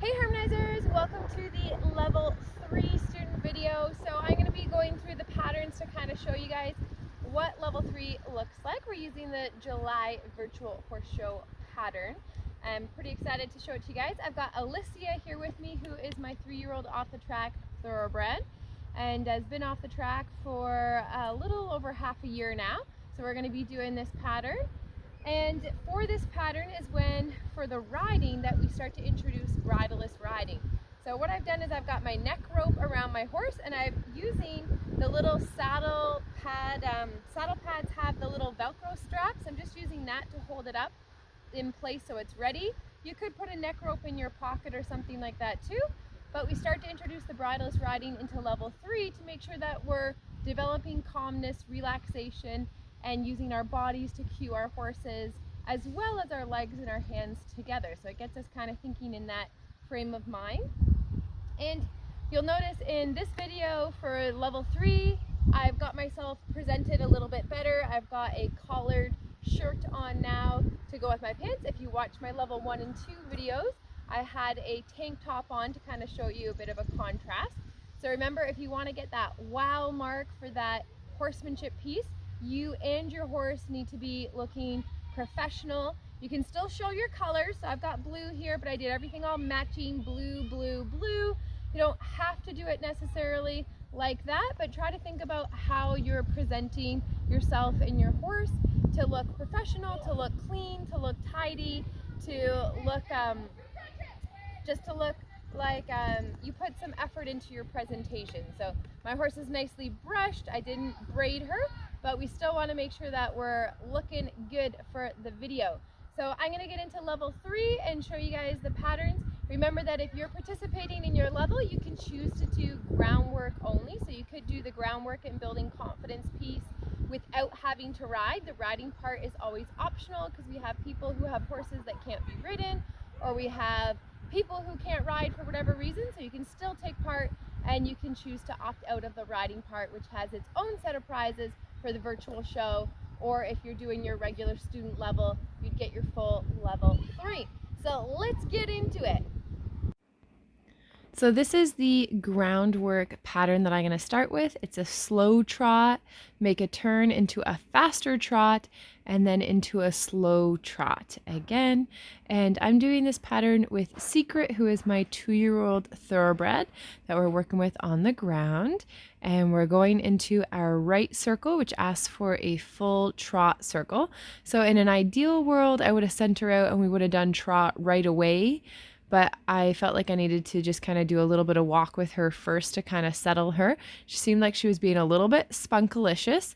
Hey Harmonizers, welcome to the level 3 student video. So I'm going to be going through the patterns to kind of show you guys what level 3 looks like. We're using the July virtual horse show pattern. I'm pretty excited to show it to you guys. I've got Alicia here with me, who is my 3-year-old off the track thoroughbred and has been off the track for a little over half a year now. So we're going to be doing this pattern. And for this pattern is when, for the riding, that we start to introduce bridleless riding. So what I've done is I've got my neck rope around my horse, and I'm using the little saddle pad. Saddle pads have the little Velcro straps. I'm just using that to hold it up in place so it's ready. You could put a neck rope in your pocket or something like that too, but we start to introduce the bridleless riding into level 3 to make sure that we're developing calmness, relaxation, and using our bodies to cue our horses, as well as our legs and our hands together. So it gets us kind of thinking in that frame of mind. And you'll notice in this video for level 3, I've got myself presented a little bit better. I've got a collared shirt on now to go with my pants. If you watch my level 1 and 2 videos, I had a tank top on to kind of show you a bit of a contrast. So remember, if you want to get that wow mark for that horsemanship piece, you and your horse need to be looking professional. You can still show your colors. So I've got blue here, but I did everything all matching, blue, blue, blue. You don't have to do it necessarily like that, but try to think about how you're presenting yourself and your horse to look professional, to look clean, to look tidy, to look just to look like you put some effort into your presentation. So my horse is nicely brushed. I didn't braid her, but we still want to make sure that we're looking good for the video. So I'm going to get into level 3 and show you guys the patterns. Remember that if you're participating in your level, you can choose to do groundwork only. So you could do the groundwork and building confidence piece without having to ride. The riding part is always optional because we have people who have horses that can't be ridden, or we have people who can't ride for whatever reason. So you can still take part, and you can choose to opt out of the riding part, which has its own set of prizes for the virtual show, or if you're doing your regular student level, you'd get your full level 3. So let's get into it. So this is the groundwork pattern that I'm going to start with. It's a slow trot, make a turn into a faster trot, and then into a slow trot again. And I'm doing this pattern with Secret, who is my 2-year-old thoroughbred that we're working with on the ground. And we're going into our right circle, which asks for a full trot circle. So in an ideal world, I would have sent her out and we would have done trot right away. But I felt like I needed to just kind of do a little bit of walk with her first to kind of settle her. She seemed like she was being a little bit spunkalicious.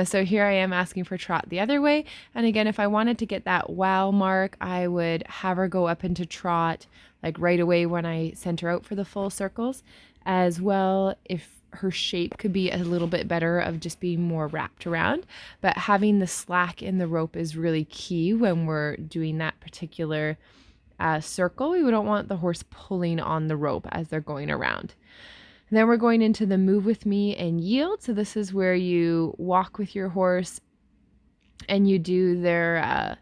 So here I am asking for trot the other way. And again, if I wanted to get that wow mark, I would have her go up into trot like right away when I sent her out for the full circles. As well, if her shape could be a little bit better of just being more wrapped around. But having the slack in the rope is really key when we're doing that particular circle. We don't want the horse pulling on the rope as they're going around. And then we're going into the move with me and yield. So this is where you walk with your horse and you do their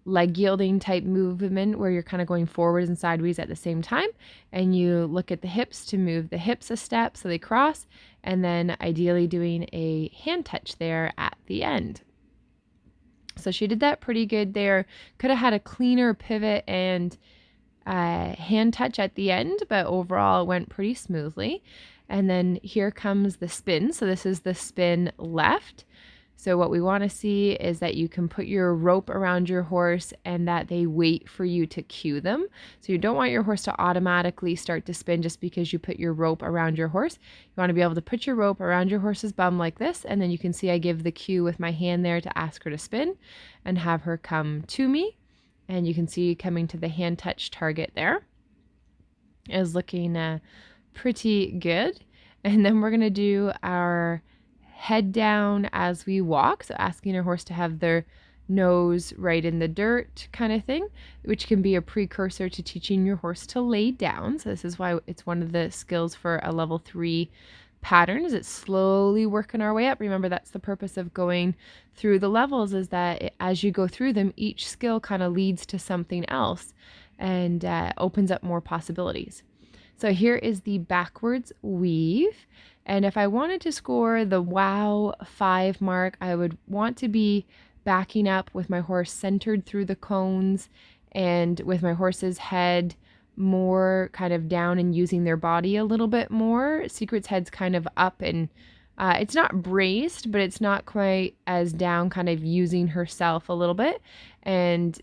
leg yielding type movement where you're kind of going forwards and sideways at the same time. And you look at the hips to move the hips a step so they cross, and then ideally doing a hand touch there at the end. So she did that pretty good there. Could have had a cleaner pivot and hand touch at the end, but overall it went pretty smoothly. And then here comes the spin. So this is the spin left. So what we want to see is that you can put your rope around your horse and that they wait for you to cue them. So you don't want your horse to automatically start to spin just because you put your rope around your horse. You want to be able to put your rope around your horse's bum like this, and then you can see I give the cue with my hand there to ask her to spin and have her come to me. And you can see coming to the hand touch target there is looking pretty good. And then we're going to do our head down as we walk, so asking your horse to have their nose right in the dirt kind of thing, which can be a precursor to teaching your horse to lay down. So this is why it's one of the skills for a level 3 pattern, is it's slowly working our way up. Remember, that's the purpose of going through the levels, is that as you go through them, each skill kind of leads to something else. and opens up more possibilities. So here is the backwards weave. And if I wanted to score the wow 5 mark, I would want to be backing up with my horse centered through the cones and with my horse's head more kind of down and using their body a little bit more. Secret's head's kind of up and it's not braced, but it's not quite as down, kind of using herself a little bit. And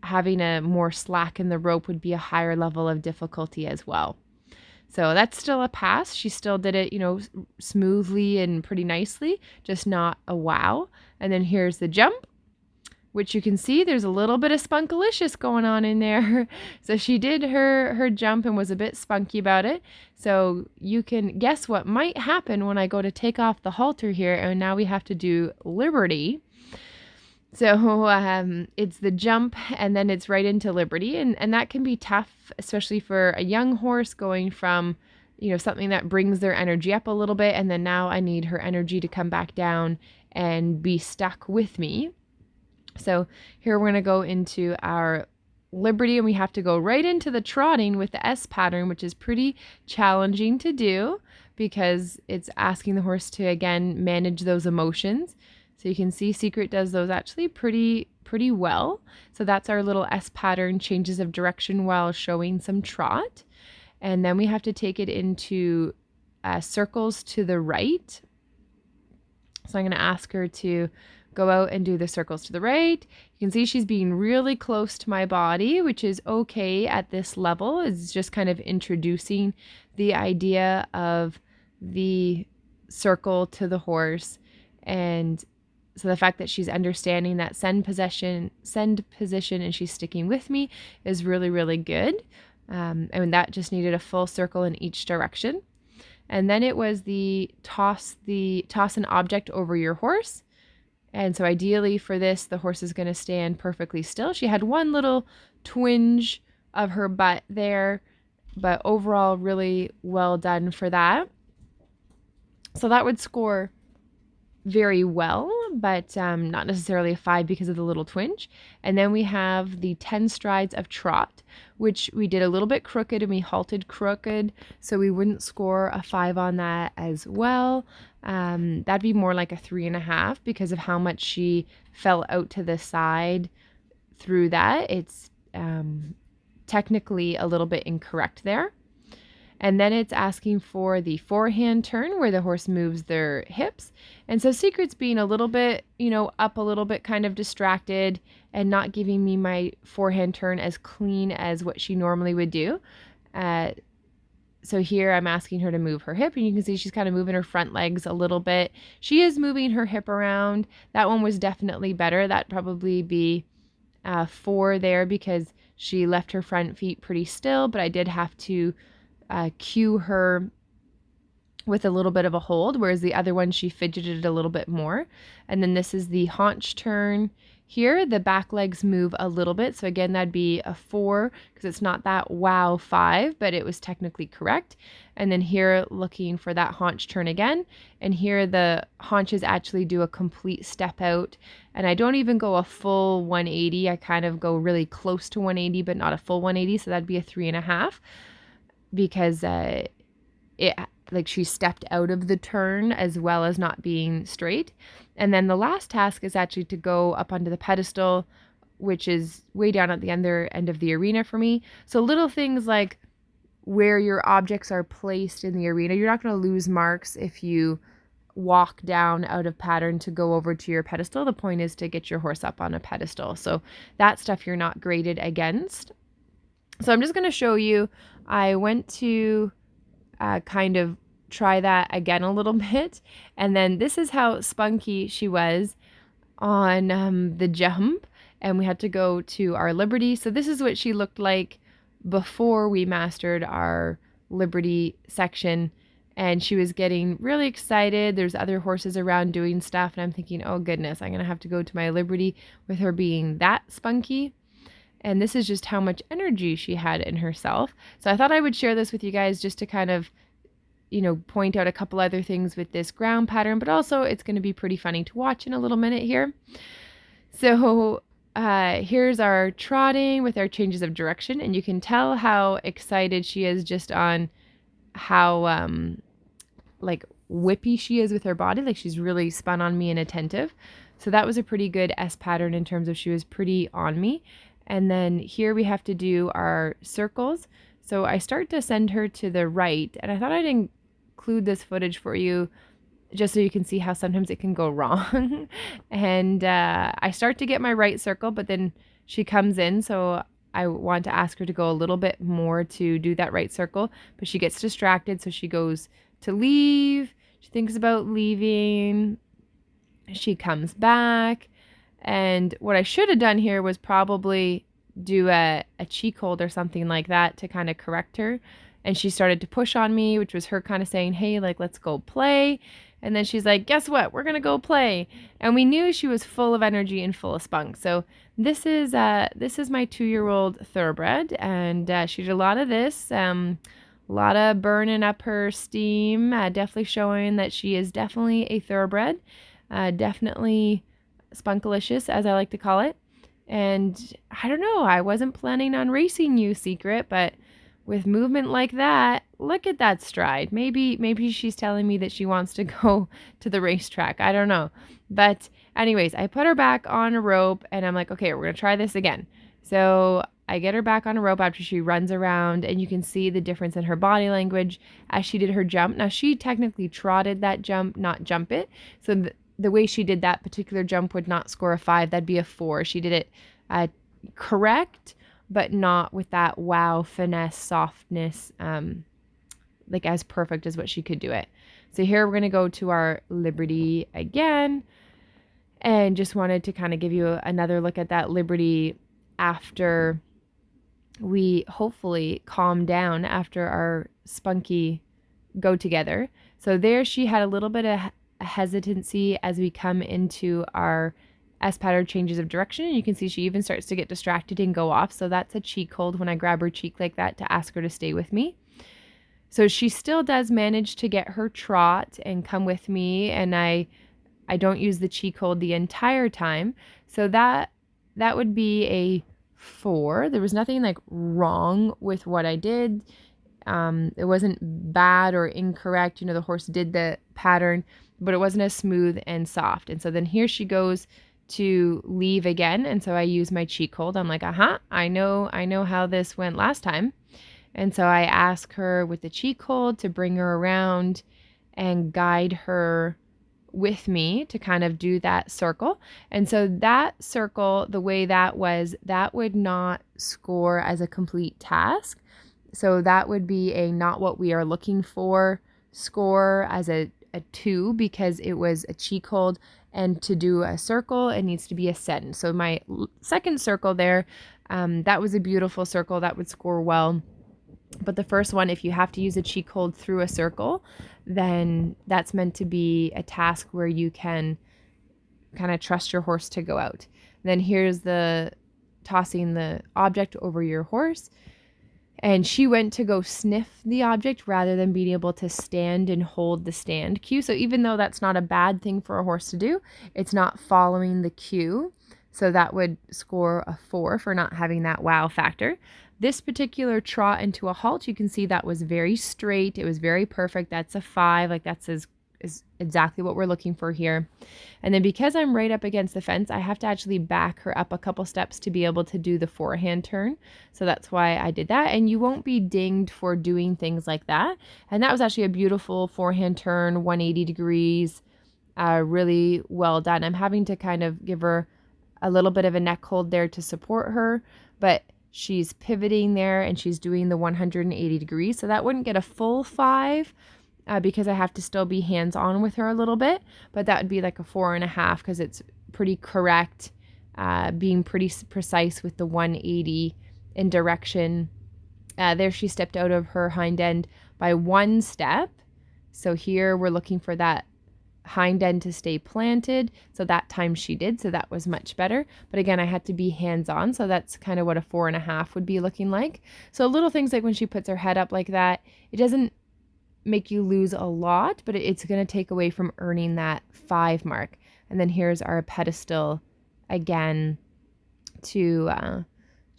having a more slack in the rope would be a higher level of difficulty as well. So that's still a pass. She still did it, smoothly and pretty nicely, just not a wow. And then here's the jump, which you can see there's a little bit of spunkalicious going on in there. So she did her jump and was a bit spunky about it. So you can guess what might happen when I go to take off the halter here. And now we have to do Liberty. So it's the jump and then it's right into Liberty. And that can be tough, especially for a young horse going from, something that brings their energy up a little bit. And then now I need her energy to come back down and be stuck with me. So here we're going to go into our Liberty and we have to go right into the trotting with the S pattern, which is pretty challenging to do because it's asking the horse to, again, manage those emotions. So you can see Secret does those actually pretty well. So that's our little S pattern, changes of direction while showing some trot. And then we have to take it into circles to the right. So I'm going to ask her to go out and do the circles to the right. You can see she's being really close to my body, which is okay at this level. It's just kind of introducing the idea of the circle to the horse. And so the fact that she's understanding that send position, and she's sticking with me is really, really good. And that just needed a full circle in each direction. And then it was the toss an object over your horse. And so ideally for this, the horse is going to stand perfectly still. She had one little twinge of her butt there, but overall really well done for that. So that would score very well, but not necessarily a 5 because of the little twinge. And then we have the 10 strides of trot, which we did a little bit crooked and we halted crooked, so we wouldn't score a 5 on that as well. That'd be more like a 3.5 because of how much she fell out to the side through that. It's technically a little bit incorrect there. And then it's asking for the forehand turn where the horse moves their hips. And so Secret's being a little bit, up a little bit, kind of distracted and not giving me my forehand turn as clean as what she normally would do. So here I'm asking her to move her hip, and you can see she's kind of moving her front legs a little bit. She is moving her hip around. That one was definitely better. That'd probably be 4 there because she left her front feet pretty still, but I did have to cue her with a little bit of a hold, whereas the other one she fidgeted a little bit more. And then this is the haunch turn here. The back legs move a little bit, so again that'd be a 4 because it's not that wow 5, but it was technically correct. And then here looking for that haunch turn again, and here the haunches actually do a complete step out, and I don't even go a full 180. I kind of go really close to 180 but not a full 180, so that'd be a 3.5 because she stepped out of the turn as well as not being straight. And then the last task is actually to go up onto the pedestal, which is way down at the other end of the arena for me. So little things like where your objects are placed in the arena, you're not going to lose marks if you walk down out of pattern to go over to your pedestal. The point is to get your horse up on a pedestal. So that stuff you're not graded against. So I'm just going to show you. I went to kind of try that again a little bit, and then this is how spunky she was on the jump, and we had to go to our Liberty. So this is what she looked like before we mastered our Liberty section, and she was getting really excited. There's other horses around doing stuff, and I'm thinking, oh goodness, I'm gonna have to go to my Liberty with her being that spunky. And this is just how much energy she had in herself. So I thought I would share this with you guys just to kind of, point out a couple other things with this ground pattern, but also it's going to be pretty funny to watch in a little minute here. So here's our trotting with our changes of direction, and you can tell how excited she is just on how like whippy she is with her body. Like she's really spun on me and attentive. So that was a pretty good S pattern in terms of she was pretty on me. And then here we have to do our circles. So I start to send her to the right, and I thought I'd include this footage for you just so you can see how sometimes it can go wrong. And I start to get my right circle, but then she comes in, so I want to ask her to go a little bit more to do that right circle, but she gets distracted, so she goes to leave. She thinks about leaving. She comes back. And what I should have done here was probably do a cheek hold or something like that to kind of correct her. And she started to push on me, which was her kind of saying, hey, like, let's go play. And then she's like, guess what? We're going to go play. And we knew she was full of energy and full of spunk. So this is my 2-year-old thoroughbred. And she did a lot of this. A lot of burning up her steam, definitely showing that she is definitely a thoroughbred. Definitely spunkalicious, as I like to call it. And I don't know, I wasn't planning on racing you, Secret, but with movement like that, look at that stride. Maybe she's telling me that she wants to go to the racetrack. I don't know. But anyways, I put her back on a rope and I'm like, okay, we're going to try this again. So I get her back on a rope after she runs around, and you can see the difference in her body language as she did her jump. Now, she technically trotted that jump, not jump it. So the way she did that particular jump would not score a 5. That'd be a 4. She did it correct, but not with that wow, finesse, softness, like as perfect as what she could do it. So here we're going to go to our Liberty again, and just wanted to kind of give you another look at that Liberty after we hopefully calm down after our spunky go together. So there she had a little bit of hesitancy as we come into our S pattern changes of direction. And you can see she even starts to get distracted and go off. So that's a cheek hold when I grab her cheek like that to ask her to stay with me. So she still does manage to get her trot and come with me, and I don't use the cheek hold the entire time. So that would be a 4. There was nothing like wrong with what I did. It wasn't bad or incorrect. You know, the horse did the pattern, but it wasn't as smooth and soft. And so then here she goes to leave again. And so I use my cheek hold. I'm like, I know how this went last time. And so I ask her with the cheek hold to bring her around and guide her with me to kind of do that circle. And so that circle, the way that was, that would not score as a complete task. So that would be a not what we are looking for score as a 2, because it was a cheek hold, and to do a circle, it needs to be a send. So my second circle there, that was a beautiful circle that would score well. But the first one, if you have to use a cheek hold through a circle, then that's meant to be a task where you can kind of trust your horse to go out. And then here's the tossing the object over your horse. And she went to go sniff the object rather than being able to stand and hold the stand cue. So even though that's not a bad thing for a horse to do, it's not following the cue. So that would score a 4 for not having that wow factor. This particular trot into a halt, you can see that was very straight. It was very perfect. That's a 5. Like that's is exactly what we're looking for here. And then because I'm right up against the fence, I have to actually back her up a couple steps to be able to do the forehand turn. So that's why I did that. And you won't be dinged for doing things like that. And that was actually a beautiful forehand turn, 180 degrees, really well done. I'm having to kind of give her a little bit of a neck hold there to support her, but she's pivoting there and she's doing the 180 degrees. So that wouldn't get a full 5, because I have to still be hands-on with her a little bit, but that would be like a 4.5 because it's pretty correct, being pretty precise with the 180 in direction. There she stepped out of her hind end by 1 step. So here we're looking for that hind end to stay planted. So that time she did, so that was much better. But again, I had to be hands-on, so that's kind of what a 4.5 would be looking like. So little things like when she puts her head up like that, it doesn't make you lose a lot, but it's going to take away from earning that 5 mark. And then here's our pedestal again to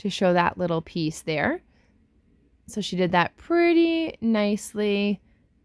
show that little piece there. So she did that pretty nicely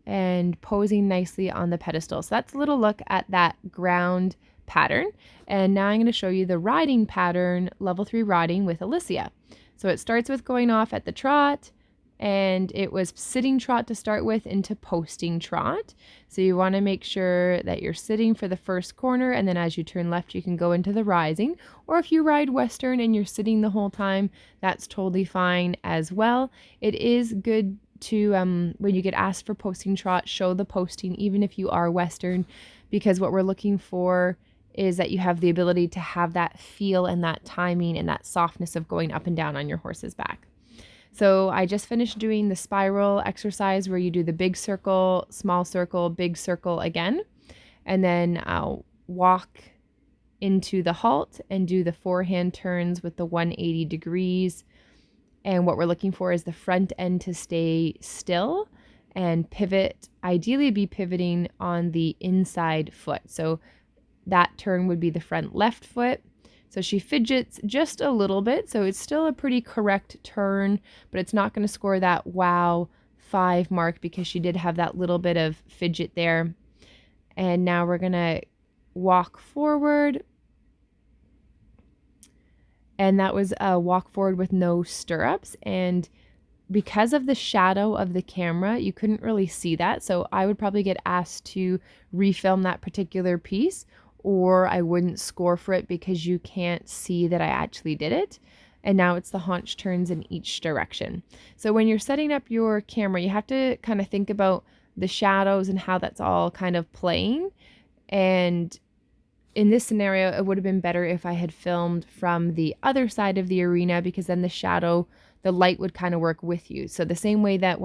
and posing nicely on the pedestal. So that's a little look at that ground pattern. And now I'm going to show you the riding pattern, level 3 riding with Alicia. So it starts with going off at the trot, and it was sitting trot to start with into posting trot. So you want to make sure that you're sitting for the first corner, and then as you turn left, you can go into the rising. Or if you ride Western and you're sitting the whole time, that's totally fine as well. It is good to, when you get asked for posting trot, show the posting, even if you are Western, because what we're looking for is that you have the ability to have that feel and that timing and that softness of going up and down on your horse's back. So I just finished doing the spiral exercise where you do the big circle, big circle again, and then I'll walk into the halt and do the forehand turns with the 180 degrees. And what we're looking for is the front end to stay still and pivot, ideally be pivoting on the inside foot. So that turn would be the front left foot. So she fidgets just a little bit, so it's still a pretty correct turn, but it's not going to score that wow 5 mark because she did have that little bit of fidget there. And now we're going to walk forward. And that was a walk forward with no stirrups. And because of the shadow of the camera, you couldn't really see that. So I would probably get asked to refilm that particular piece, or I wouldn't score for it because you can't see that I actually did it. And now it's the haunch turns in each direction. So when you're setting up your camera, you have to kind of think about the shadows and how that's all kind of playing. And in this scenario, it would have been better if I had filmed from the other side of the arena, because then the light would kind of work with you. So the same way that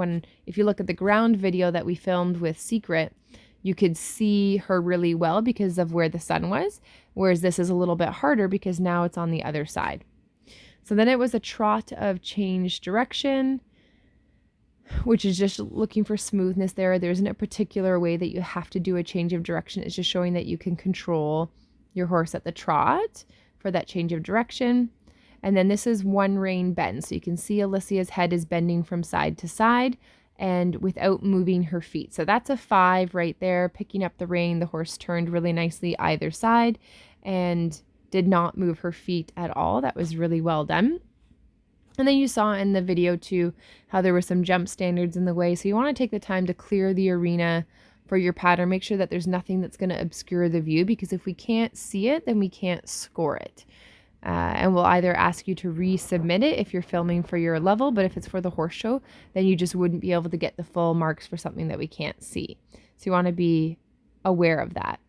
if you look at the ground video that we filmed with Secret, you could see her really well because of where the sun was, whereas this is a little bit harder because now it's on the other side. So then it was a trot of change direction, which is just looking for smoothness there. There isn't a particular way that you have to do a change of direction. It's just showing that you can control your horse at the trot for that change of direction. And then this is one rein bend. So you can see Alicia's head is bending from side to side and without moving her feet. So that's a 5 right there. Picking up the rein, the horse turned really nicely either side and did not move her feet at all. That was really well done. And then you saw in the video too how there were some jump standards in the way. So you want to take the time to clear the arena for your pattern. Make sure that there's nothing that's going to obscure the view, because if we can't see it, then we can't score it. And we'll either ask you to resubmit it if you're filming for your level, but if it's for the horse show, then you just wouldn't be able to get the full marks for something that we can't see. So you want to be aware of that.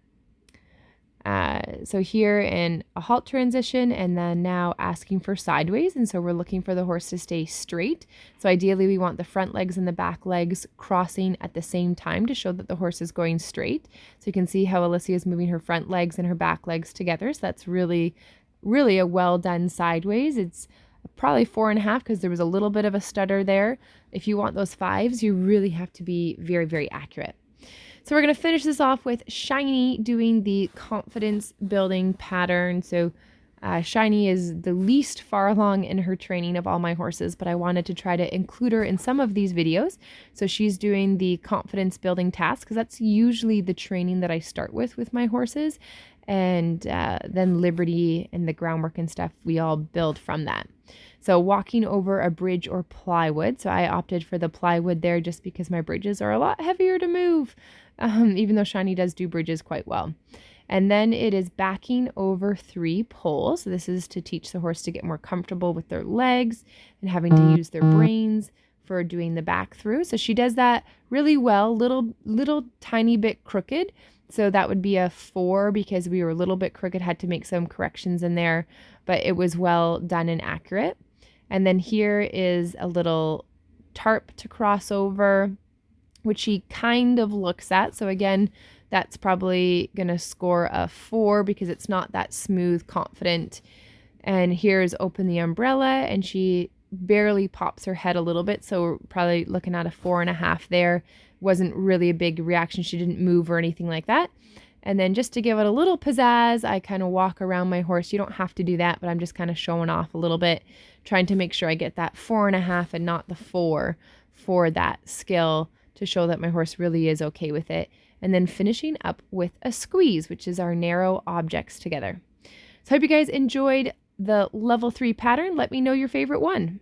So here in a halt transition, and then now asking for sideways. And so we're looking for the horse to stay straight. So ideally we want the front legs and the back legs crossing at the same time to show that the horse is going straight. So you can see how Alicia is moving her front legs and her back legs together. So that's really a well done sideways. It's probably 4.5 because there was a little bit of a stutter there. If you want those 5s, you really have to be very, very accurate. So we're going to finish this off with Shiny doing the confidence building pattern. So Shiny is the least far along in her training of all my horses, but I wanted to try to include her in some of these videos. So she's doing the confidence building task because that's usually the training that I start with my horses. And then Liberty and the groundwork and stuff, we all build from that. So walking over a bridge or plywood. So I opted for the plywood there just because my bridges are a lot heavier to move, even though Shiny does do bridges quite well. And then it is backing over 3 poles. So this is to teach the horse to get more comfortable with their legs and having to use their brains for doing the back through. So she does that really well, little tiny bit crooked. So that would be a 4 because we were a little bit crooked, had to make some corrections in there, but it was well done and accurate. And then here is a little tarp to cross over, which she kind of looks at. So again, that's probably going to score a 4 because it's not that smooth, confident. And here's open the umbrella, and she barely pops her head a little bit. So we're probably looking at a 4.5 there. Wasn't really a big reaction. She didn't move or anything like that. And then just to give it a little pizzazz, I kind of walk around my horse. You don't have to do that, but I'm just kind of showing off a little bit, trying to make sure I get that 4.5 and not the 4 for that skill, to show that my horse really is okay with it. And then finishing up with a squeeze, which is our narrow objects together. So I hope you guys enjoyed the level 3 pattern. Let me know your favorite one.